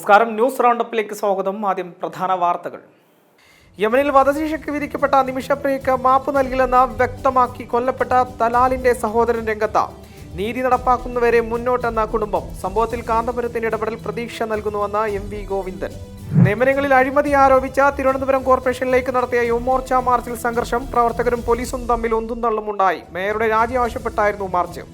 നമസ്കാരം. ന്യൂസ് റൗണ്ടപ്പിലേക്ക് സ്വാഗതം. ആദ്യം പ്രധാന വാർത്തകൾ. യമനിൽ വധശിക്ഷയ്ക്ക് വിധിക്കപ്പെട്ട നിമിഷപ്രിയയ്ക്ക് മാപ്പ് നൽകില്ലെന്ന് വ്യക്തമാക്കി കൊല്ലപ്പെട്ട തലാലിന്റെ സഹോദരൻ രംഗത്ത്. നീതി നടപ്പാക്കുന്നവരെ മുന്നോട്ടെന്ന കുടുംബം. സംഭവത്തിൽ കാന്തപുരത്തിന്റെ ഇടപെടൽ പ്രതീക്ഷ നൽകുന്നുവെന്ന് MV ഗോവിന്ദൻ. നിയമനങ്ങളിൽ അഴിമതി ആരോപിച്ച തിരുവനന്തപുരം കോർപ്പറേഷനിലേക്ക് നടത്തിയ യുവമോർച്ച മാർച്ചിൽ സംഘർഷം. പ്രവർത്തകരും പോലീസും തമ്മിൽ ഒന്നും തള്ളുമുണ്ടായി. മേയറുടെ രാജി ആവശ്യപ്പെട്ടായിരുന്നു മാർച്ച്.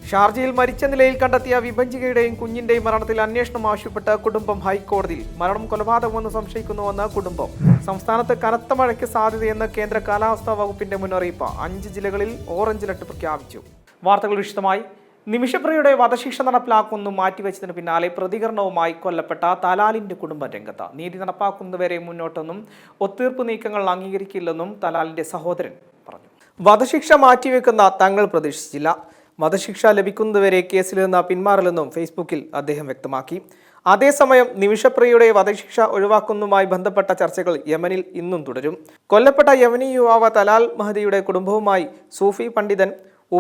ഷാർജയിൽ മരിച്ച നിലയിൽ കണ്ടെത്തിയ വിഭജികയുടെയും കുഞ്ഞിന്റെയും മരണത്തിൽ അന്വേഷണം ആവശ്യപ്പെട്ട് കുടുംബം ഹൈക്കോടതിയിൽ. മരണം കൊലപാതകമെന്ന് സംശയിക്കുന്നുവെന്ന് കുടുംബം. സംസ്ഥാനത്ത് കനത്ത മഴയ്ക്ക് സാധ്യതയെന്ന് കേന്ദ്ര കാലാവസ്ഥാ വകുപ്പിന്റെ മുന്നറിയിപ്പ്. 5 ജില്ലകളിൽ ഓറഞ്ച് അലർട്ട് പ്രഖ്യാപിച്ചു. വാർത്തകൾ വിശദമായി. നിമിഷപ്രിയയുടെ വധശിക്ഷ നടപ്പിലാക്കുന്നു മാറ്റിവെച്ചതിന് പിന്നാലെ പ്രതികരണവുമായി കൊല്ലപ്പെട്ട തലാലിന്റെ കുടുംബം രംഗത്ത്. നീതി നടപ്പാക്കുന്നവരെ മുന്നോട്ടെന്നും ഒത്തീർപ്പ് നീക്കങ്ങൾ അംഗീകരിക്കില്ലെന്നും തലാലിന്റെ സഹോദരൻ പറഞ്ഞു. വധശിക്ഷ മാറ്റിവെക്കുന്ന തങ്ങൾ പ്രതീക്ഷിച്ചില്ല. വധശിക്ഷ ലഭിക്കുന്നതുവരെ കേസിൽ നിന്ന് പിന്മാറില്ലെന്നും ഫേസ്ബുക്കിൽ അദ്ദേഹം വ്യക്തമാക്കി. അതേസമയം നിമിഷപ്രിയയുടെ വധശിക്ഷ ഒഴിവാക്കുന്നതുമായി ബന്ധപ്പെട്ട ചർച്ചകൾ യമനിൽ ഇന്നും തുടരും. കൊല്ലപ്പെട്ട യമനി യുവാവ് തലാൽ മഹദിയുടെ കുടുംബവുമായി സൂഫി പണ്ഡിതൻ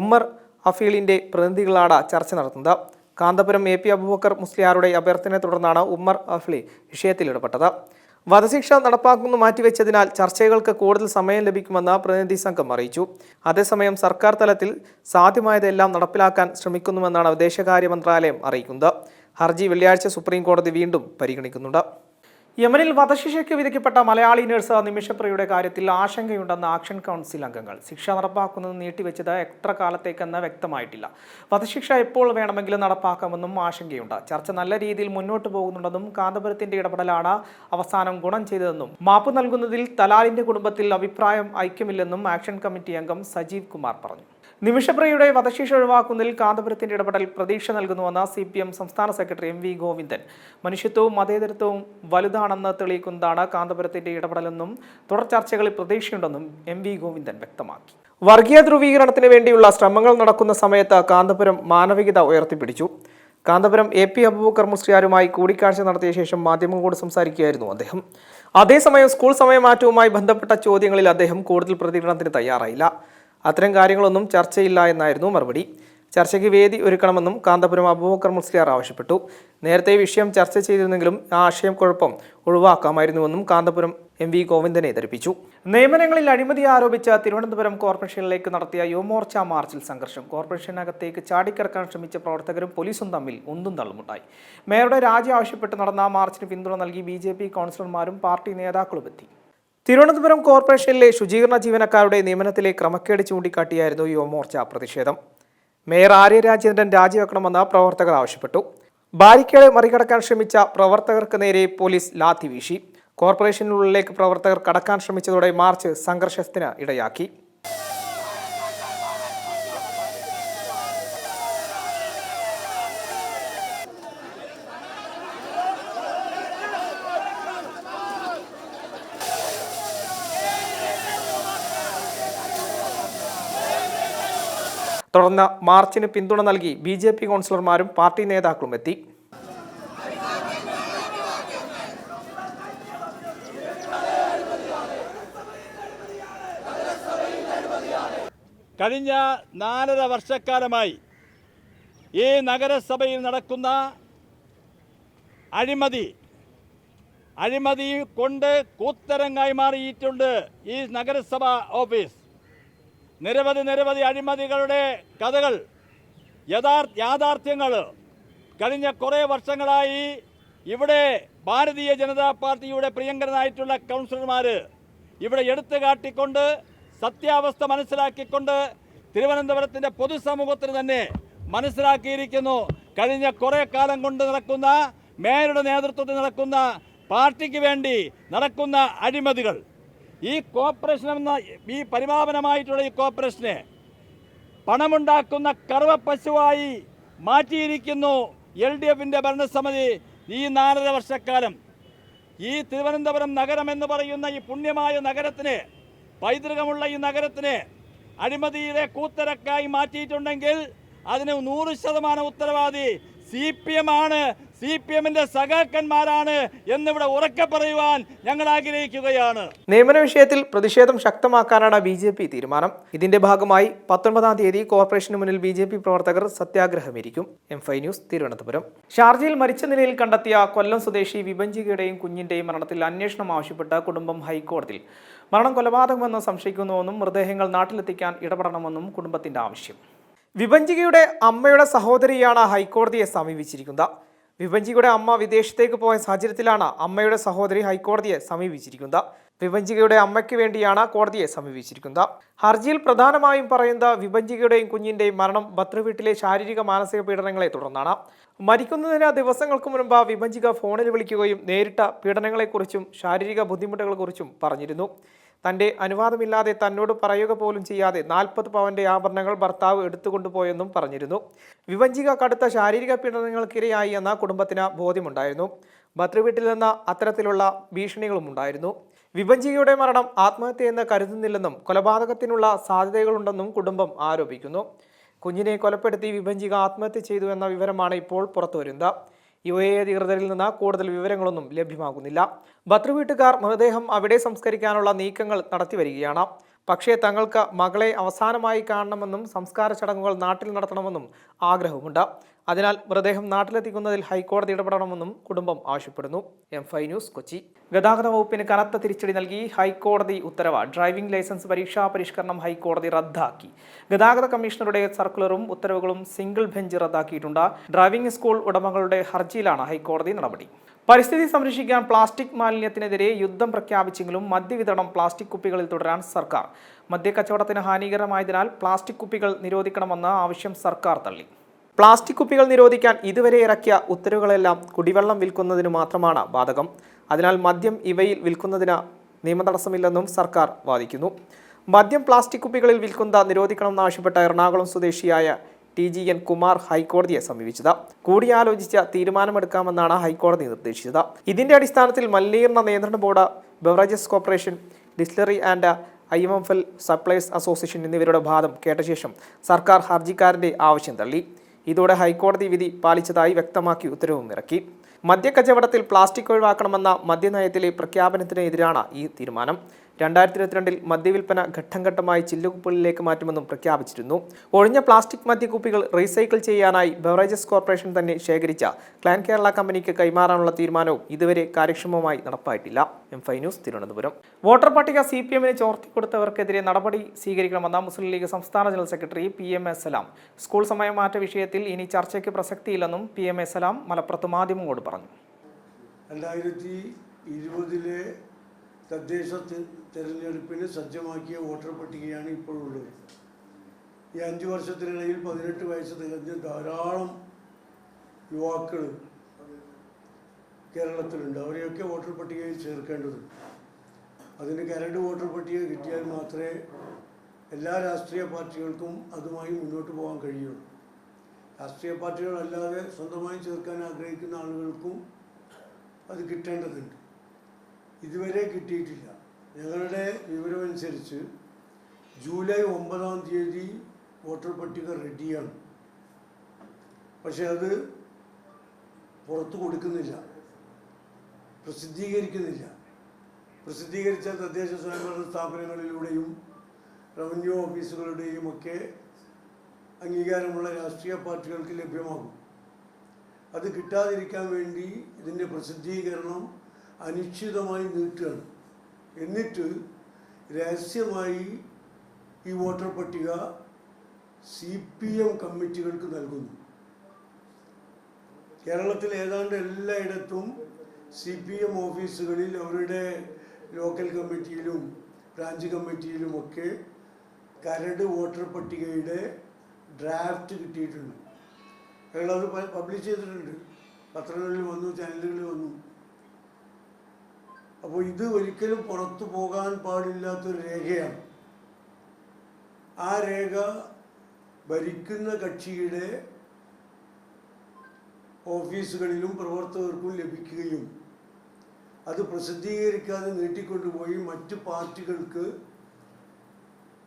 ഉമ്മർ അഫീലിന്റെ പ്രതിനിധികളാണ് ചർച്ച നടത്തുന്നത്. കാന്തപുരം AP അബൂബക്കർ മുസ്ലിയാരുടെ അഭ്യർത്ഥനയെ തുടർന്നാണ് ഉമ്മർ അഫ്ലി വിഷയത്തിൽ ഇടപെട്ടത്. വധശിക്ഷ നടപ്പാക്കുന്നു മാറ്റിവെച്ചതിനാൽ ചർച്ചകൾക്ക് കൂടുതൽ സമയം ലഭിക്കുമെന്ന് പ്രതിനിധി സംഘം അറിയിച്ചു. അതേസമയം സർക്കാർ തലത്തിൽ സാധ്യമായതെല്ലാം നടപ്പിലാക്കാൻ ശ്രമിക്കുന്നുവെന്നാണ് വിദേശകാര്യ മന്ത്രാലയം അറിയിക്കുന്നത്. ഹർജി വെള്ളിയാഴ്ച സുപ്രീം കോടതി വീണ്ടും പരിഗണിക്കുന്നുണ്ട്. യമനിൽ വധശിക്ഷയ്ക്ക് വിധിക്കപ്പെട്ട മലയാളി നഴ്സ് നിമിഷപ്രിയയുടെ കാര്യത്തിൽ ആശങ്കയുണ്ടെന്ന് ആക്ഷൻ കൗൺസിൽ അംഗങ്ങൾ. ശിക്ഷ നടപ്പാക്കുന്നത് നീട്ടിവെച്ചത് എത്ര കാലത്തേക്കെന്ന് വ്യക്തമായിട്ടില്ല. വധശിക്ഷ എപ്പോൾ വേണമെങ്കിലും നടപ്പാക്കാമെന്നും ആശങ്കയുണ്ട്. ചർച്ച നല്ല രീതിയിൽ മുന്നോട്ട് പോകുന്നുണ്ടെന്നും കാന്തപുരത്തിന്റെ ഇടപെടലാണ് അവസാനം ഗുണം ചെയ്തതെന്നും മാപ്പ് നൽകുന്നതിൽ തലാലിന്റെ കുടുംബത്തിൽ അഭിപ്രായം ഐക്യമില്ലെന്നും ആക്ഷൻ കമ്മിറ്റി അംഗം സജീവ് കുമാർ പറഞ്ഞു. നിമിഷപ്രിയയുടെ വധശിക്ഷ ഒഴിവാക്കുന്നതിൽ കാന്തപുരത്തിന്റെ ഇടപെടൽ പ്രതീക്ഷ നൽകുന്നുവെന്ന് CPM സംസ്ഥാന സെക്രട്ടറി MV ഗോവിന്ദൻ. മനുഷ്യത്വവും മതേതരത്വവും വലുതാണെന്ന് തെളിയിക്കുന്നതാണ് കാന്തപുരത്തിന്റെ ഇടപെടലെന്നും തുടർ ചർച്ചകളിൽ പ്രതീക്ഷയുണ്ടെന്നും MV ഗോവിന്ദൻ വ്യക്തമാക്കി. വർഗീയ ധ്രുവീകരണത്തിന് വേണ്ടിയുള്ള ശ്രമങ്ങൾ നടക്കുന്ന സമയത്ത് കാന്തപുരം മാനവികത ഉയർത്തിപ്പിടിച്ചു. കാന്തപുരം AP അബൂബക്കർ മുസ്ലിയാരുമായി കൂടിക്കാഴ്ച നടത്തിയ ശേഷം മാധ്യമങ്ങളോട് സംസാരിക്കുകയായിരുന്നു അദ്ദേഹം. അതേസമയം സ്കൂൾ സമയമാറ്റവുമായി ബന്ധപ്പെട്ട ചോദ്യങ്ങളിൽ അദ്ദേഹം കൂടുതൽ പ്രതികരണത്തിന് തയ്യാറായില്ല. അത്തരം കാര്യങ്ങളൊന്നും ചർച്ചയില്ല എന്നായിരുന്നു മറുപടി. ചർച്ചയ്ക്ക് വേദി ഒരുക്കണമെന്നും കാന്തപുരം അബൂബക്കർ മുസ്ലിയാർ ആവശ്യപ്പെട്ടു. നേരത്തെ വിഷയം ചർച്ച ചെയ്തിരുന്നെങ്കിലും ആ ആശയക്കുഴപ്പം ഒഴിവാക്കാമായിരുന്നുവെന്നും കാന്തപുരം MV ഗോവിന്ദനെ ധരിപ്പിച്ചു. നിയമനങ്ങളിൽ അഴിമതി ആരോപിച്ച തിരുവനന്തപുരം കോർപ്പറേഷനിലേക്ക് നടത്തിയ യുവമോർച്ച മാർച്ചിൽ സംഘർഷം. കോർപ്പറേഷനകത്തേക്ക് ചാടിക്കറക്കാൻ ശ്രമിച്ച പ്രവർത്തകരും പോലീസും തമ്മിൽ ഒന്നും തള്ളുമുണ്ടായി. മേയറുടെ രാജി ആവശ്യപ്പെട്ട് നടന്ന മാർച്ചിന് പിന്തുണ നൽകി BJP കൗൺസിലർമാരും പാർട്ടി നേതാക്കളും എത്തി. തിരുവനന്തപുരം കോർപ്പറേഷനിലെ ശുചീകരണ ജീവനക്കാരുടെ നിയമനത്തിലെ ക്രമക്കേട് ചൂണ്ടിക്കാട്ടിയായിരുന്നു യുവമോർച്ച പ്രതിഷേധം. മേയർ ആര്യ രാജേന്ദ്രൻ രാജിവെക്കണമെന്ന് പ്രവർത്തകർ ആവശ്യപ്പെട്ടു. ബാരിക്കേഡ് മറികടക്കാൻ ശ്രമിച്ച പ്രവർത്തകർക്ക് നേരെ പോലീസ് ലാത്തി വീശി. കോർപ്പറേഷനുള്ളിലേക്ക് പ്രവർത്തകർ കടക്കാൻ ശ്രമിച്ചതോടെ മാർച്ച് സംഘർഷത്തിന് ഇടയാക്കി. തുടർന്ന് മാർച്ചിന് പിന്തുണ നൽകി BJP കൗൺസിലർമാരും പാർട്ടി നേതാക്കളും എത്തി. കഴിഞ്ഞ 4.5 വർഷക്കാലമായി ഈ നഗരസഭയിൽ നടക്കുന്ന അഴിമതി കൊണ്ട് കൂത്തരങ്ങായി മാറിയിട്ടുണ്ട് ഈ നഗരസഭ ഓഫീസ്. നിരവധി അഴിമതികളുടെ കഥകൾ, യാഥാർത്ഥ്യങ്ങൾ കഴിഞ്ഞ കുറേ വർഷങ്ങളായി ഇവിടെ ഭാരതീയ ജനതാ പാർട്ടിയുടെ പ്രിയങ്കരനായിട്ടുള്ള കൗൺസിലർമാർ ഇവിടെ എടുത്തു കാട്ടിക്കൊണ്ട് സത്യാവസ്ഥ മനസ്സിലാക്കിക്കൊണ്ട് തിരുവനന്തപുരത്തിൻ്റെ പൊതുസമൂഹത്തിന് തന്നെ മനസ്സിലാക്കിയിരിക്കുന്നു. കഴിഞ്ഞ കുറേ കാലം കൊണ്ട് നടക്കുന്ന മേയറുടെ നേതൃത്വത്തിൽ നടക്കുന്ന പാർട്ടിക്ക് വേണ്ടി നടക്കുന്ന അഴിമതികൾ, ഈ കോർപ്പറേഷൻ എന്ന ഈ പരിപാവനമായിട്ടുള്ള ഈ കോർപ്പറേഷനെ പണമുണ്ടാക്കുന്ന കറുവപ്പശുവായി മാറ്റിയിരിക്കുന്നു LDFിൻ്റെ ഭരണസമിതി. ഈ 4.5 വർഷക്കാലം ഈ തിരുവനന്തപുരം നഗരം എന്ന് പറയുന്ന ഈ പുണ്യമായ നഗരത്തിന്, പൈതൃകമുള്ള ഈ നഗരത്തിന് അഴിമതിയിലെ കൂത്തരക്കായി മാറ്റിയിട്ടുണ്ടെങ്കിൽ അതിന് 100% ഉത്തരവാദി CPM ആണ്, CPM-ന്റെ സഖാക്കന്മാരാണ് എന്നിവിടെ ഉറക്കെ പറയുവാൻ ഞങ്ങൾ ആഗ്രഹിക്കുകയാണ്. നിയമന വിഷയത്തിൽ പ്രതിഷേധം ശക്തമാക്കാനാണ് BJP തീരുമാനം. ഇതിന്റെ ഭാഗമായി 19-ാം തീയതി കോർപ്പറേഷന് മുന്നിൽ BJP പ്രവർത്തകർ സത്യാഗ്രഹമിരിക്കും. M5 news, Thiruvananthapuram. ഷാർജയിൽ മരിച്ച നിലയിൽ കണ്ടെത്തിയ കൊല്ലം സ്വദേശി വിഭജികയുടെയും കുഞ്ഞിന്റെയും മരണത്തിൽ അന്വേഷണം ആവശ്യപ്പെട്ട് കുടുംബം ഹൈക്കോടതിയിൽ. മരണം കൊലപാതകമെന്ന് സംശയിക്കുന്നുവെന്നും മൃതദേഹങ്ങൾ നാട്ടിലെത്തിക്കാൻ ഇടപെടണമെന്നും കുടുംബത്തിന്റെ ആവശ്യം. വിഭജികയുടെ അമ്മയുടെ സഹോദരിയാണ് ഹൈക്കോടതിയെ സമീപിച്ചിരിക്കുന്നത്. വിഭജികയുടെ അമ്മ വിദേശത്തേക്ക് പോയ സാഹചര്യത്തിലാണ് അമ്മയുടെ സഹോദരി ഹൈക്കോടതിയെ സമീപിച്ചിരിക്കുന്നത്. വിഭജികയുടെ അമ്മയ്ക്ക് വേണ്ടിയാണ് കോടതിയെ സമീപിച്ചിരിക്കുന്നത്. ഹർജിയിൽ പ്രധാനമായും പറയുന്നത് വിഭജികയുടെയും കുഞ്ഞിന്റെയും മരണം ഭർതൃവീട്ടിലെ ശാരീരിക മാനസിക പീഡനങ്ങളെ തുടർന്നാണ്. മരിക്കുന്നതിന് ദിവസങ്ങൾക്ക് മുൻപ് വിഭജിക ഫോണിൽ വിളിക്കുകയും നേരിട്ട പീഡനങ്ങളെക്കുറിച്ചും ശാരീരിക ബുദ്ധിമുട്ടുകളെക്കുറിച്ചും പറഞ്ഞിരുന്നു. തന്റെ അനുവാദമില്ലാതെ തന്നോട് പറയുക പോലും ചെയ്യാതെ 40 പവന്റെ ആഭരണങ്ങൾ ഭർത്താവ് എടുത്തുകൊണ്ടുപോയെന്നും പറഞ്ഞിരുന്നു. വിഭജിക കടുത്ത ശാരീരിക പീഡനങ്ങൾക്കിരയായി എന്ന കുടുംബത്തിന് ബോധ്യമുണ്ടായിരുന്നു. ഭർതൃവീട്ടിൽ നിന്ന് അത്തരത്തിലുള്ള ഭീഷണികളും ഉണ്ടായിരുന്നു. വിഭജികയുടെ മരണം ആത്മഹത്യയെന്ന് കരുതുന്നില്ലെന്നും കൊലപാതകത്തിനുള്ള സാധ്യതകളുണ്ടെന്നും കുടുംബം ആരോപിക്കുന്നു. കുഞ്ഞിനെ കൊലപ്പെടുത്തി വിഭജിക ആത്മഹത്യ ചെയ്തു എന്ന വിവരമാണ് ഇപ്പോൾ പുറത്തുവരുന്നത്. UAE അധികൃതരിൽ നിന്ന് കൂടുതൽ വിവരങ്ങളൊന്നും ലഭ്യമാകുന്നില്ല. ഭർതൃവീട്ടുകാർ മൃതദേഹം അവിടെ സംസ്കരിക്കാനുള്ള നീക്കങ്ങൾ നടത്തിവരികയാണ്. പക്ഷേ തങ്ങൾക്ക് മകളെ അവസാനമായി കാണണമെന്നും സംസ്കാര ചടങ്ങുകൾ നാട്ടിൽ നടത്തണമെന്നും ആഗ്രഹമുണ്ട്. അതിനാൽ മൃതദേഹം നാട്ടിലെത്തിക്കുന്നതിൽ ഹൈക്കോടതി ഇടപെടണമെന്നും കുടുംബം ആവശ്യപ്പെടുന്നു. M5 news, Kochi. ഗതാഗത വകുപ്പിന് കനത്ത തിരിച്ചടി നൽകി ഹൈക്കോടതി ഉത്തരവ്. ഡ്രൈവിംഗ് ലൈസൻസ് പരീക്ഷാ പരിഷ്കരണം ഹൈക്കോടതി റദ്ദാക്കി. ഗതാഗത കമ്മീഷണറുടെ സർക്കുലറും ഉത്തരവുകളും സിംഗിൾ ബെഞ്ച് റദ്ദാക്കിയിട്ടുണ്ട്. ഡ്രൈവിംഗ് സ്കൂൾ ഉടമകളുടെ ഹർജിയിലാണ് ഹൈക്കോടതി നടപടി. പരിസ്ഥിതി സംരക്ഷിക്കാൻ പ്ലാസ്റ്റിക് മാലിന്യത്തിനെതിരെ യുദ്ധം പ്രഖ്യാപിച്ചെങ്കിലും മദ്യവിതരണം പ്ലാസ്റ്റിക് കുപ്പികളിൽ തുടരാൻ സർക്കാർ. മദ്യക്കച്ചവടത്തിന് ഹാനികരമായതിനാൽ പ്ലാസ്റ്റിക് കുപ്പികൾ നിരോധിക്കണമെന്ന ആവശ്യം സർക്കാർ തള്ളി. പ്ലാസ്റ്റിക് കുപ്പികൾ നിരോധിക്കാൻ ഇതുവരെ ഇറക്കിയ ഉത്തരവുകളെല്ലാം കുടിവെള്ളം വിൽക്കുന്നതിന് മാത്രമാണ് ബാധകം. അതിനാൽ മദ്യം ഇവയിൽ വിൽക്കുന്നതിന് നിയമതടസ്സമില്ലെന്നും സർക്കാർ വാദിക്കുന്നു. മദ്യം പ്ലാസ്റ്റിക് കുപ്പികളിൽ വിൽക്കുന്നത് നിരോധിക്കണമെന്നാവശ്യപ്പെട്ട എറണാകുളം സ്വദേശിയായ TGN കുമാർ ഹൈക്കോടതിയെ സമീപിച്ചത്. കൂടിയാലോചിച്ച് തീരുമാനമെടുക്കാമെന്നാണ് ഹൈക്കോടതി നിർദ്ദേശിച്ചത്. ഇതിന്റെ അടിസ്ഥാനത്തിൽ മലിനീകരണ നിയന്ത്രണ board, beverages corporation, distillery and IMFL supplies association എന്നിവരുടെ വാദം കേട്ട ശേഷം സർക്കാർ ഹർജിക്കാരന്റെ ആവശ്യം തള്ളി. ഇതോടെ ഹൈക്കോടതി വിധി പാലിച്ചതായി വ്യക്തമാക്കി ഉത്തരവും ഇറക്കി. മദ്യക്കച്ചവടത്തിൽ പ്ലാസ്റ്റിക് ഒഴിവാക്കണമെന്ന മദ്യനയത്തിലെ പ്രഖ്യാപനത്തിനെതിരാണ് ഈ തീരുമാനം. 2022 മദ്യവിൽപ്പന ഘട്ടം ഘട്ടമായി ചില്ലുകുപ്പികളിലേക്ക് മാറ്റുമെന്നും പ്രഖ്യാപിച്ചിരുന്നു. ഒഴിഞ്ഞ പ്ലാസ്റ്റിക് മദ്യക്കുപ്പികൾ റീസൈക്കിൾ ചെയ്യാനായി ബെവറേജസ് കോർപ്പറേഷൻ തന്നെ ശേഖരിച്ച ക്ലാൻ കേരള കമ്പനിക്ക് കൈമാറാനുള്ള തീരുമാനവും ഇതുവരെ കാര്യക്ഷമമായി നടപ്പായിട്ടില്ല. M5 news, Thiruvananthapuram. വോട്ടർ പട്ടിക CPM-ന് ചോർത്തിക്കൊടുത്തവർക്കെതിരെ നടപടി സ്വീകരിക്കണമെന്ന മുസ്ലിം ലീഗ് സംസ്ഥാന general secretary PM A Salam. School സമയമാറ്റ വിഷയത്തിൽ ഇനി ചർച്ചയ്ക്ക് പ്രസക്തിയില്ലെന്നും PM A സലാം മലപ്പുറത്ത് മാധ്യമങ്ങളോട് പറഞ്ഞു. 2020 തദ്ദേശ തെരഞ്ഞെടുപ്പിന് സജ്ജമാക്കിയ വോട്ടർ പട്ടികയാണ് ഇപ്പോഴുള്ളത്. ഈ 5 വർഷത്തിനിടയിൽ 18 വയസ്സ് തികഞ്ഞ ധാരാളം യുവാക്കൾ കേരളത്തിലുണ്ട്. അവരെയൊക്കെ വോട്ടർ പട്ടികയിൽ ചേർക്കേണ്ടതുണ്ട്. അതിന് കരട് വോട്ടർ പട്ടിക കിട്ടിയാൽ മാത്രമേ എല്ലാ രാഷ്ട്രീയ പാർട്ടികൾക്കും അതുമായി മുന്നോട്ട് പോകാൻ കഴിയുള്ളൂ. രാഷ്ട്രീയ പാർട്ടികളല്ലാതെ സ്വന്തമായി ചേർക്കാൻ ആഗ്രഹിക്കുന്ന ആളുകൾക്കും അത് കിട്ടേണ്ടതുണ്ട്. ഇതുവരെ കിട്ടിയിട്ടില്ല. ഞങ്ങളുടെ വിവരമനുസരിച്ച് ജൂലൈ 9-ാം തീയതി വോട്ടർ പട്ടിക റെഡിയാണ്. പക്ഷെ അത് പുറത്തു കൊടുക്കുന്നില്ല, പ്രസിദ്ധീകരിക്കുന്നില്ല. പ്രസിദ്ധീകരിച്ച തദ്ദേശ സ്വയംഭരണ സ്ഥാപനങ്ങളിലൂടെയും റവന്യൂ ഓഫീസുകളുടെയും ഒക്കെ അംഗീകാരമുള്ള രാഷ്ട്രീയ പാർട്ടികൾക്ക് ലഭ്യമാകും. അത് കിട്ടാതിരിക്കാൻ വേണ്ടി ഇതിൻ്റെ പ്രസിദ്ധീകരണം അനിശ്ചിതമായി നീട്ടുകയാണ്. എന്നിട്ട് രഹസ്യമായി ഈ വോട്ടർ പട്ടിക CPM കമ്മിറ്റികൾക്ക് നൽകുന്നു. കേരളത്തിൽ ഏതാണ്ട് എല്ലായിടത്തും CPM ഓഫീസുകളിൽ അവരുടെ ലോക്കൽ കമ്മിറ്റിയിലും ബ്രാഞ്ച് കമ്മിറ്റിയിലുമൊക്കെ കരട് വോട്ടർ പട്ടികയുടെ ഡ്രാഫ്റ്റ് കിട്ടിയിട്ടുണ്ട്. ഞങ്ങളത് പബ്ലിഷ് ചെയ്തിട്ടുണ്ട്. പത്രങ്ങളിൽ വന്നു, ചാനലുകളിൽ വന്നു. അപ്പോൾ ഇത് ഒരിക്കലും പുറത്തു പോകാൻ പാടില്ലാത്തൊരു രേഖയാണ്. ആ രേഖ ഭരിക്കുന്ന കക്ഷിയുടെ ഓഫീസുകളിലും പ്രവർത്തകർക്കും ലഭിക്കുകയും അത് പ്രസിദ്ധീകരിക്കാതെ നീട്ടിക്കൊണ്ടുപോയി മറ്റ് പാർട്ടികൾക്ക്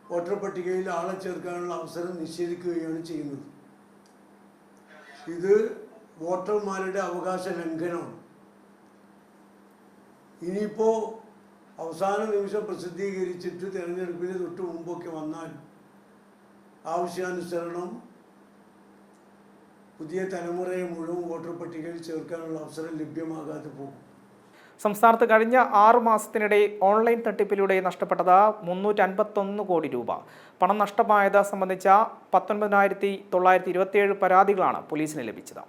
വോട്ടർ പട്ടികയിൽ ആളെ ചേർക്കാനുള്ള അവസരം നിഷേധിക്കുകയാണ് ചെയ്യുന്നത്. ഇത് വോട്ടർമാരുടെ അവകാശ ലംഘനമാണ്. ഇനിയിപ്പോൾ അവസാന നിമിഷം പ്രസിദ്ധീകരിച്ചിട്ട് തിരഞ്ഞെടുപ്പിന് തൊട്ട് മുമ്പൊക്കെ വന്നാൽ ആവശ്യാനുസരണം പുതിയ തലമുറയെ മുഴുവൻ വോട്ടർ പട്ടികയിൽ ചേർക്കാനുള്ള അവസരം ലഭ്യമാകാതെ പോകും. സംസ്ഥാനത്ത് കഴിഞ്ഞ 6 മാസത്തിനിടെ ഓൺലൈൻ തട്ടിപ്പിലൂടെ നഷ്ടപ്പെട്ടത് 351 കോടി രൂപ. പണം നഷ്ടമായത് സംബന്ധിച്ച 19,927 പരാതികളാണ് പോലീസിന് ലഭിച്ചത്.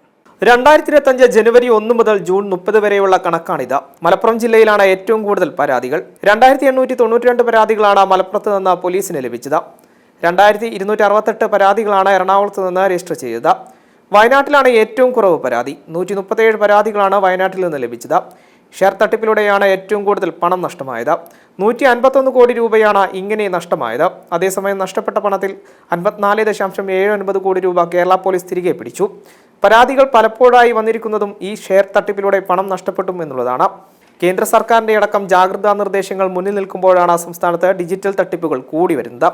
2025 ജനുവരി 1 മുതൽ ജൂൺ 30 വരെയുള്ള കണക്കാണിത്. മലപ്പുറം ജില്ലയിലാണ് ഏറ്റവും കൂടുതൽ പരാതികൾ. 2892 പരാതികളാണ് മലപ്പുറത്ത് നിന്ന് പോലീസിന് ലഭിച്ചത്. 2268 പരാതികളാണ് എറണാകുളത്ത് നിന്ന് രജിസ്റ്റർ ചെയ്തത്. വയനാട്ടിലാണ് ഏറ്റവും കുറവ് പരാതി. 137 പരാതികളാണ് വയനാട്ടിൽ നിന്ന് ലഭിച്ചത്. ഷെയർ തട്ടിപ്പിലൂടെയാണ് ഏറ്റവും കൂടുതൽ പണം നഷ്ടമായത്. 151 കോടി രൂപയാണ് ഇങ്ങനെ നഷ്ടമായത്. അതേസമയം നഷ്ടപ്പെട്ട പണത്തിൽ 54.79 കോടി രൂപ കേരള പോലീസ് തിരികെ പിടിച്ചു. പരാതികൾ പലപ്പോഴായി വന്നിരിക്കുന്നതും ഈ ഷെയർ തട്ടിപ്പിലൂടെ പണം നഷ്ടപ്പെട്ടു എന്നുള്ളതാണ്. കേന്ദ്ര സർക്കാരിന്റെ അടക്കം ജാഗ്രതാ നിർദ്ദേശങ്ങൾ മുന്നിൽ നിൽക്കുമ്പോഴാണ് സംസ്ഥാനത്ത് ഡിജിറ്റൽ തട്ടിപ്പുകൾ കൂടി വരുന്നത്.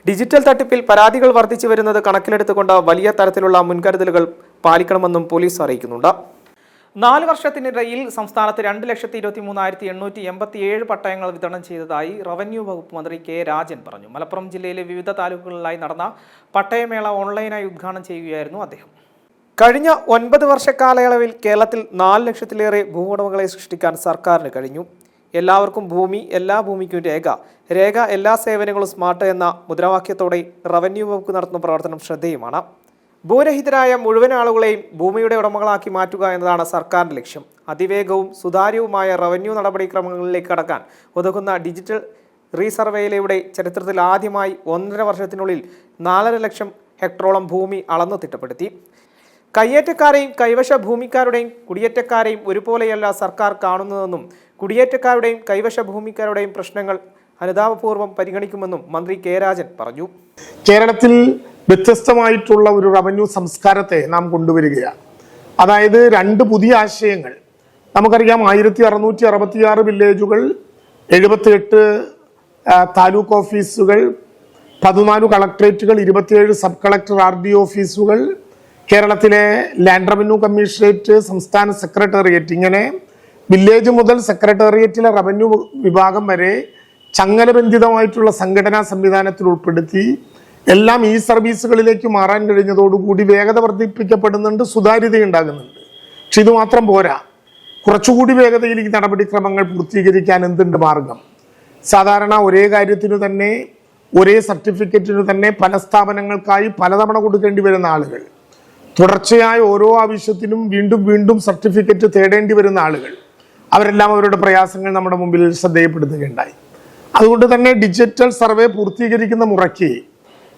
ഡിജിറ്റൽ തട്ടിപ്പിൽ പരാതികൾ വർദ്ധിച്ചു വരുന്നത് കണക്കിലെടുത്തുകൊണ്ട് വലിയ തരത്തിലുള്ള മുൻകരുതലുകൾ പാലിക്കണമെന്നും പോലീസ് അറിയിക്കുന്നുണ്ട്. 4 വർഷത്തിനിടയിൽ സംസ്ഥാനത്ത് 2,23,887 പട്ടയങ്ങൾ വിതരണം ചെയ്തതായി റവന്യൂ വകുപ്പ് മന്ത്രി കെ രാജൻ പറഞ്ഞു. മലപ്പുറം ജില്ലയിലെ വിവിധ താലൂക്കുകളിലായി നടന്ന പട്ടയമേള ഓൺലൈനായി ഉദ്ഘാടനം ചെയ്യുകയായിരുന്നു അദ്ദേഹം. കഴിഞ്ഞ 9 വർഷ കാലയളവിൽ കേരളത്തിൽ 4 ലക്ഷത്തിലേറെ ഭൂവുടമകളെ സൃഷ്ടിക്കാൻ സർക്കാരിന് കഴിഞ്ഞു. എല്ലാവർക്കും ഭൂമി, എല്ലാ ഭൂമിക്കും രേഖ എല്ലാ സേവനങ്ങളും സ്മാർട്ട് എന്ന മുദ്രാവാക്യത്തോടെ റവന്യൂ വകുപ്പ് നടത്തുന്ന പ്രവർത്തനം ശ്രദ്ധേയമാണ്. ഭൂരഹിതരായ മുഴുവൻ ആളുകളെയും ഭൂമിയുടെ ഉടമകളാക്കി മാറ്റുക എന്നതാണ് സർക്കാരിൻ്റെ ലക്ഷ്യം. അതിവേഗവും സുതാര്യവുമായ റവന്യൂ നടപടിക്രമങ്ങളിലേക്ക് കടക്കാൻ ഉതകുന്ന ഡിജിറ്റൽ റീസർവേയിലൂടെ ചരിത്രത്തിൽ ആദ്യമായി 1.5 വർഷത്തിനുള്ളിൽ 4.5 ലക്ഷം ഹെക്ടറോളം ഭൂമി അളന്നു തിട്ടപ്പെടുത്തി. കയ്യേറ്റക്കാരെയും കൈവശ ഭൂമിക്കാരുടെയും കുടിയേറ്റക്കാരെയും ഒരുപോലെയല്ല സർക്കാർ കാണുന്നതെന്നും കുടിയേറ്റക്കാരുടെയും കൈവശ ഭൂമിക്കാരുടെയും പ്രശ്നങ്ങൾ അനുതാപപൂർവ്വം പരിഗണിക്കുമെന്നും മന്ത്രി കെ രാജൻ പറഞ്ഞു. കേരളത്തിൽ വ്യത്യസ്തമായിട്ടുള്ള ഒരു റവന്യൂ സംസ്കാരത്തെ നാം കൊണ്ടുവരികയാണ്. അതായത് 2 പുതിയ ആശയങ്ങൾ. നമുക്കറിയാം, 1666 വില്ലേജുകൾ, 78 താലൂക്ക് ഓഫീസുകൾ, 14 കളക്ടറേറ്റുകൾ, 27 സബ് കളക്ടർ RD ഓഫീസുകൾ, കേരളത്തിലെ ലാൻഡ് റവന്യൂ കമ്മീഷണറേറ്റ്, സംസ്ഥാന സെക്രട്ടേറിയറ്റ്, ഇങ്ങനെ വില്ലേജ് മുതൽ സെക്രട്ടേറിയറ്റിലെ റവന്യൂ വിഭാഗം വരെ ചങ്ങലബന്ധിതമായിട്ടുള്ള സംഘടനാ സംവിധാനത്തിൽ ഉൾപ്പെടുത്തി എല്ലാം ഈ സർവീസുകളിലേക്ക് മാറാൻ കഴിഞ്ഞതോടുകൂടി വേഗത വർദ്ധിപ്പിക്കപ്പെടുന്നുണ്ട്, സുതാര്യതയുണ്ടാകുന്നുണ്ട്. പക്ഷെ ഇത് മാത്രം പോരാ. കുറച്ചുകൂടി വേഗതയിൽ ഈ നടപടിക്രമങ്ങൾ പൂർത്തീകരിക്കാൻ എന്തുണ്ട് മാർഗം? സാധാരണ ഒരേ കാര്യത്തിനു തന്നെ, ഒരേ സർട്ടിഫിക്കറ്റിനു തന്നെ പല സ്ഥാപനങ്ങൾക്കായി പലതവണ കൊടുക്കേണ്ടി വരുന്ന ആളുകൾ, തുടർച്ചയായ ഓരോ ആവശ്യത്തിനും വീണ്ടും വീണ്ടും സർട്ടിഫിക്കറ്റ് തേടേണ്ടി വരുന്ന ആളുകൾ, അവരെല്ലാം അവരുടെ പ്രയാസങ്ങൾ നമ്മുടെ മുമ്പിൽ ശ്രദ്ധയപ്പെടുത്തുകയുണ്ടായി. അതുകൊണ്ട് തന്നെ ഡിജിറ്റൽ സർവേ പൂർത്തീകരിക്കുന്ന മുറയ്ക്ക്,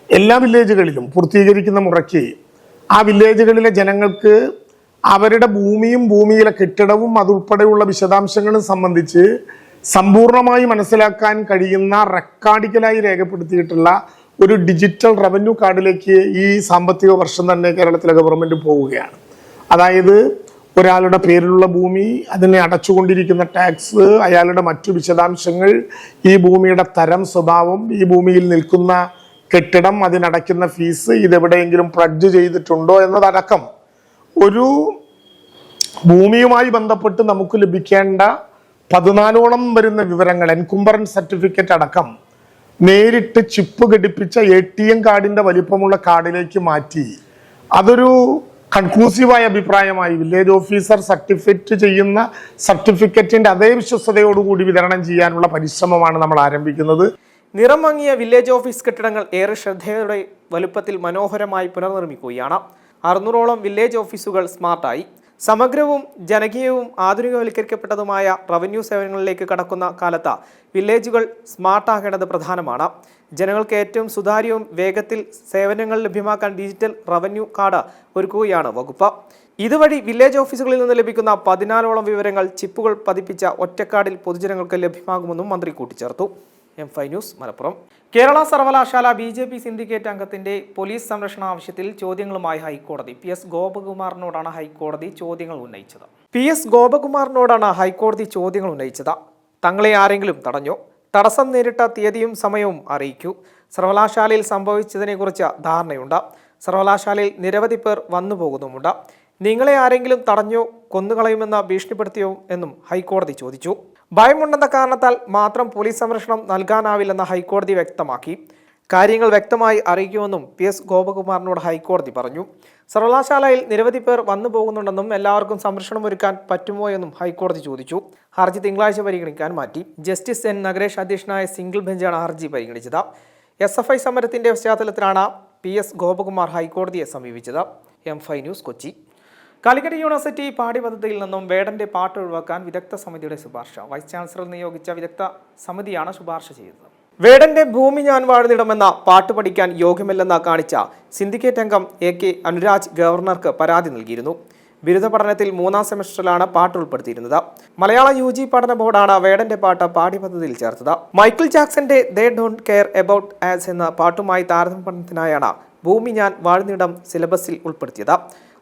എല്ലാ വില്ലേജുകളിലും പൂർത്തീകരിക്കുന്ന മുറയ്ക്ക് ആ വില്ലേജുകളിലെ ജനങ്ങൾക്ക് അവരുടെ ഭൂമിയും ഭൂമിയിലെ കെട്ടിടവും അതുൾപ്പെടെയുള്ള വിശദാംശങ്ങളും സംബന്ധിച്ച് സമ്പൂർണമായി മനസ്സിലാക്കാൻ കഴിയുന്ന റെക്കോർഡിക്കലായി രേഖപ്പെടുത്തിയിട്ടുള്ള ഒരു ഡിജിറ്റൽ റവന്യൂ കാർഡിലേക്ക് ഈ സാമ്പത്തിക വർഷം തന്നെ കേരളത്തിലെ ഗവൺമെന്റ് പോവുകയാണ്. അതായത് ഒരാളുടെ പേരിലുള്ള ഭൂമി, അതിനെ അടച്ചുകൊണ്ടിരിക്കുന്ന ടാക്സ്, അയാളുടെ മറ്റു വിശദാംശങ്ങൾ, ഈ ഭൂമിയുടെ തരം, സ്വഭാവം, ഈ ഭൂമിയിൽ നിൽക്കുന്ന കെട്ടിടം, അതിനടയ്ക്കുന്ന ഫീസ്, ഇതെവിടെയെങ്കിലും പ്ലഡ്ജ് ചെയ്തിട്ടുണ്ടോ എന്നതടക്കം ഒരു ഭൂമിയുമായി ബന്ധപ്പെട്ട് നമുക്ക് ലഭിക്കേണ്ട 14ഓളം വരുന്ന വിവരങ്ങൾ, എൻകുംബറൻസ് സർട്ടിഫിക്കറ്റ് അടക്കം നേരിട്ട് ചിപ്പ് ഘടിപ്പിച്ച ATM കാർഡിന്റെ വലിപ്പമുള്ള കാർഡിലേക്ക് മാറ്റി അതൊരു കൺക്ലൂസീവായ അഭിപ്രായമായി വില്ലേജ് ഓഫീസർ സർട്ടിഫിക്കറ്റ് ചെയ്യുന്ന സർട്ടിഫിക്കറ്റിന്റെ അതേ വിശ്വസ്തയോടുകൂടി വിതരണം ചെയ്യാനുള്ള പരിശ്രമമാണ് നമ്മൾ ആരംഭിക്കുന്നത്. നിറം മങ്ങിയ വില്ലേജ് ഓഫീസ് കെട്ടിടങ്ങൾ ഏറെ ശ്രദ്ധയോടെ വലുപ്പത്തിൽ മനോഹരമായി പുനർനിർമ്മിക്കുകയാണ്. 600ഓളം വില്ലേജ് ഓഫീസുകൾ സ്മാർട്ടായി. സമഗ്രവും ജനകീയവും ആധുനികവൽക്കരിക്കപ്പെട്ടതുമായ റവന്യൂ സേവനങ്ങളിലേക്ക് കടക്കുന്ന കാലത്ത് വില്ലേജുകൾ സ്മാർട്ടാകേണ്ടത് പ്രധാനമാണ്. ജനങ്ങൾക്ക് ഏറ്റവും സുതാര്യവും വേഗത്തിൽ സേവനങ്ങൾ ലഭ്യമാക്കാൻ ഡിജിറ്റൽ റവന്യൂ കാർഡ് ഒരുക്കുകയാണ് വകുപ്പ്. ഇതുവഴി വില്ലേജ് ഓഫീസുകളിൽ നിന്ന് ലഭിക്കുന്ന 14ഓളം വിവരങ്ങൾ ചിപ്പുകൾ പതിപ്പിച്ച ഒറ്റക്കാർഡിൽ പൊതുജനങ്ങൾക്ക് ലഭ്യമാകുമെന്നും മന്ത്രി കൂട്ടിച്ചേർത്തു. M5 news, Malappuram. കേരള സർവകലാശാല BJP സിൻഡിക്കേറ്റ് അംഗത്തിന്റെ പോലീസ് സംരക്ഷണ ആവശ്യത്തിൽ ചോദ്യങ്ങളുമായി ഹൈക്കോടതി. PS ഗോപകുമാറിനോടാണ് ഹൈക്കോടതി ചോദ്യങ്ങൾ ഉന്നയിച്ചത്. തങ്ങളെ ആരെങ്കിലും തടഞ്ഞോ? തടസ്സം നേരിട്ട തീയതിയും സമയവും അറിയിക്കൂ. സർവകലാശാലയിൽ സംഭവിച്ചതിനെക്കുറിച്ച് ധാരണയുണ്ട്. സർവകലാശാലയിൽ നിരവധി പേർ വന്നു പോകുന്നുമുണ്ട്. നിങ്ങളെ ആരെങ്കിലും തടഞ്ഞോ കൊന്നുകളയുമെന്ന് ഭീഷണിപ്പെടുത്തിയോ എന്നും ഹൈക്കോടതി ചോദിച്ചു. ഭയമുണ്ടെന്ന കാരണത്താൽ മാത്രം പോലീസ് സംരക്ഷണം നൽകാനാവില്ലെന്ന് ഹൈക്കോടതി വ്യക്തമാക്കി. കാര്യങ്ങൾ വ്യക്തമായി അറിയിക്കുമെന്നും PS ഗോപകുമാറിനോട് ഹൈക്കോടതി പറഞ്ഞു. സർവകലാശാലയിൽ നിരവധി പേർ വന്നു പോകുന്നുണ്ടെന്നും എല്ലാവർക്കും സംരക്ഷണം ഒരുക്കാൻ പറ്റുമോ എന്നും ഹൈക്കോടതി ചോദിച്ചു. ഹർജി തിങ്കളാഴ്ച പരിഗണിക്കാൻ മാറ്റി. ജസ്റ്റിസ് N നഗരേഷ് അധ്യക്ഷനായ സിംഗിൾ ബെഞ്ചാണ് ഹർജി പരിഗണിച്ചത്. SFI സമരത്തിന്റെ പശ്ചാത്തലത്തിലാണ് PS ഗോപകുമാർ ഹൈക്കോടതിയെ സമീപിച്ചത്. M5 news, Kochi. Calicut university പാഠ്യപദ്ധതിയിൽ നിന്നും വേടന്റെ പാട്ട് ഒഴിവാക്കാൻ വിദഗ്ധ സമിതിയുടെ ശുപാർശ. വൈസ് ചാൻസലർ നിയോഗിച്ച വിദഗ്ധ സമിതിയാണ് ശുപാർശ ചെയ്തത്. വേടന്റെ ഭൂമി ഞാൻ വാഴ്ന്നിടമെന്ന പാട്ട് പഠിക്കാൻ യോഗ്യമല്ലെന്ന് കാണിച്ച സിൻഡിക്കേറ്റ് അംഗം AK അനുരാജ് ഗവർണർക്ക് പരാതി നൽകിയിരുന്നു. ബിരുദ പഠനത്തിൽ 3ാം സെമസ്റ്ററിലാണ് പാട്ട് ഉൾപ്പെടുത്തിയിരുന്നത്. മലയാള UG പഠന ബോർഡാണ് വേടന്റെ പാട്ട് പാഠ്യപദ്ധതിയിൽ ചേർത്തത്. മൈക്കിൾ ജാക്സന്റെ they don't care about us എന്ന പാട്ടുമായി താരതമ്യപ്പെടുത്തുന്നതിനായാണ് ഭൂമി ഞാൻ വാഴ്ന്നിടം സിലബസിൽ ഉൾപ്പെടുത്തിയത്.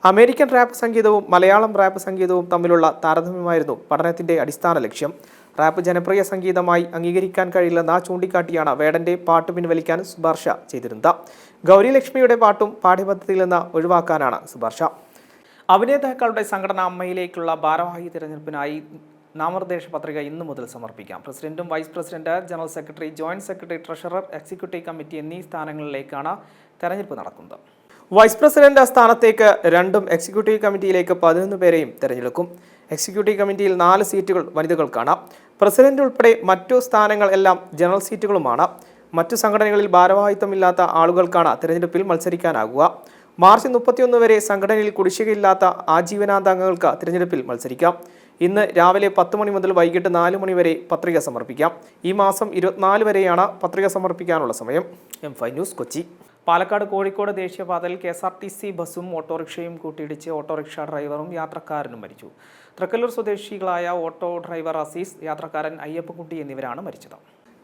അമേരിക്കൻ റാപ്പ് സംഗീതവും മലയാളം റാപ്പ് സംഗീതവും തമ്മിലുള്ള താരതമ്യമായിരുന്നു പഠനത്തിന്റെ അടിസ്ഥാന ലക്ഷ്യം. റാപ്പ് ജനപ്രിയ സംഗീതമായി അംഗീകരിക്കാൻ കഴിയില്ലെന്ന് ചൂണ്ടിക്കാട്ടിയാണ് വേടന്റെ പാട്ട് പിൻവലിക്കാൻ ശുപാർശ ചെയ്തിരുന്നത്. ഗൗരി ലക്ഷ്മിയുടെ പാട്ടും പാഠ്യപദ്ധതിയിൽ നിന്ന് ഒഴിവാക്കാനാണ് ശുപാർശ. അഭിനേതാക്കളുടെ സംഘടന അമ്മയിലേക്കുള്ള ഭാരവാഹി തിരഞ്ഞെടുപ്പിനായി നാമനിർദ്ദേശ പത്രിക ഇന്നു മുതൽ സമർപ്പിക്കാം. പ്രസിഡന്റും vice president, general secretary, joint secretary, treasurer, executive committee എന്നീ സ്ഥാനങ്ങളിലേക്കാണ് തെരഞ്ഞെടുപ്പ് നടക്കുന്നത്. വൈസ് പ്രസിഡന്റ് സ്ഥാനത്തേക്ക് 2ഉം എക്സിക്യൂട്ടീവ് കമ്മിറ്റിയിലേക്ക് 11 പേരെയും തെരഞ്ഞെടുക്കും. എക്സിക്യൂട്ടീവ് കമ്മിറ്റിയിൽ 4 സീറ്റുകൾ വനിതകൾക്കാണ്. പ്രസിഡന്റ് ഉൾപ്പെടെ മറ്റു സ്ഥാനങ്ങൾ എല്ലാം ജനറൽ സീറ്റുകളുമാണ്. മറ്റു സംഘടനകളിൽ ഭാരവാഹിത്വമില്ലാത്ത ആളുകൾക്കാണ് തെരഞ്ഞെടുപ്പിൽ മത്സരിക്കാനാകുക. മാർച്ച് 31 വരെ സംഘടനയിൽ കുടിശ്ശികയില്ലാത്ത ആജീവനാന്താംഗങ്ങൾക്ക് തിരഞ്ഞെടുപ്പിൽ മത്സരിക്കാം. ഇന്ന് രാവിലെ 10 മണി മുതൽ വൈകിട്ട് 4 മണി വരെ പത്രിക സമർപ്പിക്കാം. ഈ മാസം 24 വരെയാണ് പത്രിക സമർപ്പിക്കാനുള്ള സമയം. M5 news, Kochi. പാലക്കാട് കോഴിക്കോട് ദേശീയപാതയിൽ KSRTC ബസ്സും ഓട്ടോറിക്ഷയും കൂട്ടിയിടിച്ച് ഓട്ടോറിക്ഷ ഡ്രൈവറും യാത്രക്കാരനും മരിച്ചു. തൃക്കല്ലൂർ സ്വദേശികളായ ഓട്ടോ ഡ്രൈവർ അസീസ്, യാത്രക്കാരൻ അയ്യപ്പൻകുട്ടി എന്നിവരാണ് മരിച്ചത്.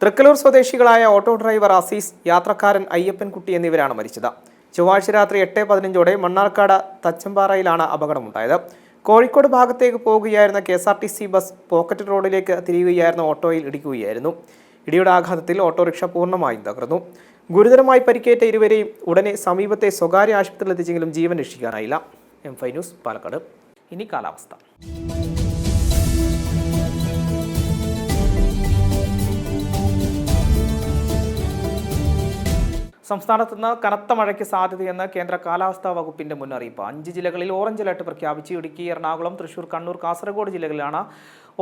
തൃക്കല്ലൂർ സ്വദേശികളായ ഓട്ടോ ഡ്രൈവർ അസീസ്, യാത്രക്കാരൻ അയ്യപ്പൻകുട്ടി എന്നിവരാണ് മരിച്ചത്. ചൊവ്വാഴ്ച രാത്രി 8:15 മണ്ണാർക്കാട് തച്ചമ്പാറയിലാണ് അപകടമുണ്ടായത്. കോഴിക്കോട് ഭാഗത്തേക്ക് പോകുകയായിരുന്ന KSRTC ബസ് പോക്കറ്റ് റോഡിലേക്ക് തിരിയുകയായിരുന്ന ഓട്ടോയിൽ ഇടിക്കുകയായിരുന്നു. ഇടിയുടെ ആഘാതത്തിൽ ഓട്ടോറിക്ഷ പൂർണ്ണമായും തകർന്നു. ഗുരുതരമായി പരിക്കേറ്റ ഇരുവരെയും ഉടനെ സമീപത്തെ സ്വകാര്യ ആശുപത്രിയിൽ എത്തിച്ചെങ്കിലും ജീവൻ രക്ഷിക്കാനായില്ല. M5 news, Palakkad. ഇനി കാലാവസ്ഥ. സംസ്ഥാനത്ത് നിന്ന് കനത്ത മഴയ്ക്ക് സാധ്യതയെന്ന് കേന്ദ്ര കാലാവസ്ഥാ വകുപ്പിന്റെ മുന്നറിയിപ്പ്. 5 ജില്ലകളിൽ ഓറഞ്ച് അലർട്ട് പ്രഖ്യാപിച്ചു. ഇടുക്കി, എറണാകുളം, തൃശൂർ, കണ്ണൂർ, കാസർഗോഡ് ജില്ലകളിലാണ്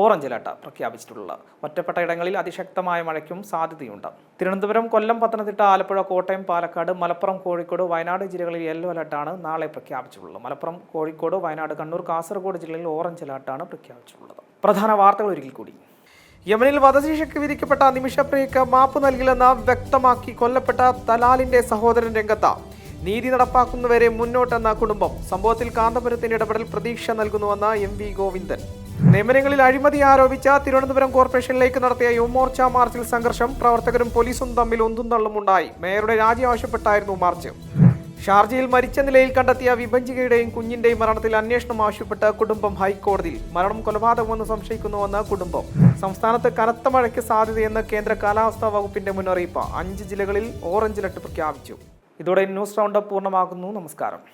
ഓറഞ്ച് അലർട്ട് പ്രഖ്യാപിച്ചിട്ടുള്ളത്. ഒറ്റപ്പെട്ട ഇടങ്ങളിൽ അതിശക്തമായ മഴയ്ക്കും സാധ്യതയുണ്ട്. തിരുവനന്തപുരം, കൊല്ലം, പത്തനംതിട്ട, ആലപ്പുഴ, കോട്ടയം, പാലക്കാട്, മലപ്പുറം, കോഴിക്കോട്, വയനാട് ജില്ലകളിൽ യെല്ലോ അലർട്ടാണ് നാളെ പ്രഖ്യാപിച്ചിട്ടുള്ളത്. മലപ്പുറം, കോഴിക്കോട്, വയനാട്, കണ്ണൂർ, കാസർഗോഡ് ജില്ലകളിൽ ഓറഞ്ച് അലർട്ടാണ് പ്രഖ്യാപിച്ചിട്ടുള്ളത്. പ്രധാന വാർത്തകൾ ഒരിക്കൽ കൂടി. യമനിൽ വധശിക്ഷയ്ക്ക് വിധിക്കപ്പെട്ട നിമിഷപ്രിയക്ക് മാപ്പ് നൽകില്ലെന്ന് വ്യക്തമാക്കി കൊല്ലപ്പെട്ട തലാലിന്റെ സഹോദരൻ രംഗത്ത്. നീതി നടപ്പാക്കുന്നവരെ മുന്നോട്ടെന്ന കുടുംബം. സംഭവത്തിൽ കാന്തപുരത്തിന്റെ ഇടപെടൽ പ്രതീക്ഷ നൽകുന്നുവെന്ന് MV ഗോവിന്ദൻ. നിയമനങ്ങളിൽ അഴിമതി ആരോപിച്ച തിരുവനന്തപുരം കോർപ്പറേഷനിലേക്ക് നടത്തിയ യുവമോർച്ച മാർച്ചിൽ സംഘർഷം. പ്രവർത്തകരും പോലീസും തമ്മിൽ ഒന്നും തള്ളുമുണ്ടായി. മേയറുടെ രാജി ആവശ്യപ്പെട്ടായിരുന്നു മാർച്ച്. ഷാർജയിൽ മരിച്ച നിലയിൽ കണ്ടെത്തിയ വിഭജികയുടെയും കുഞ്ഞിന്റെയും മരണത്തിൽ അന്വേഷണം ആവശ്യപ്പെട്ട് കുടുംബം ഹൈക്കോടതിയിൽ. മരണം കൊലപാതകമെന്ന് സംശയിക്കുന്നുവെന്ന് കുടുംബം. സംസ്ഥാനത്ത് കനത്ത മഴയ്ക്ക് സാധ്യതയെന്ന് കേന്ദ്ര കാലാവസ്ഥാ വകുപ്പിന്റെ മുന്നറിയിപ്പ്. 5 ജില്ലകളിൽ ഓറഞ്ച് അലർട്ട് പ്രഖ്യാപിച്ചു. ഇതോടെ ന്യൂസ് റൗണ്ടപ്പ് പൂർണ്ണമാകുന്നു. നമസ്കാരം.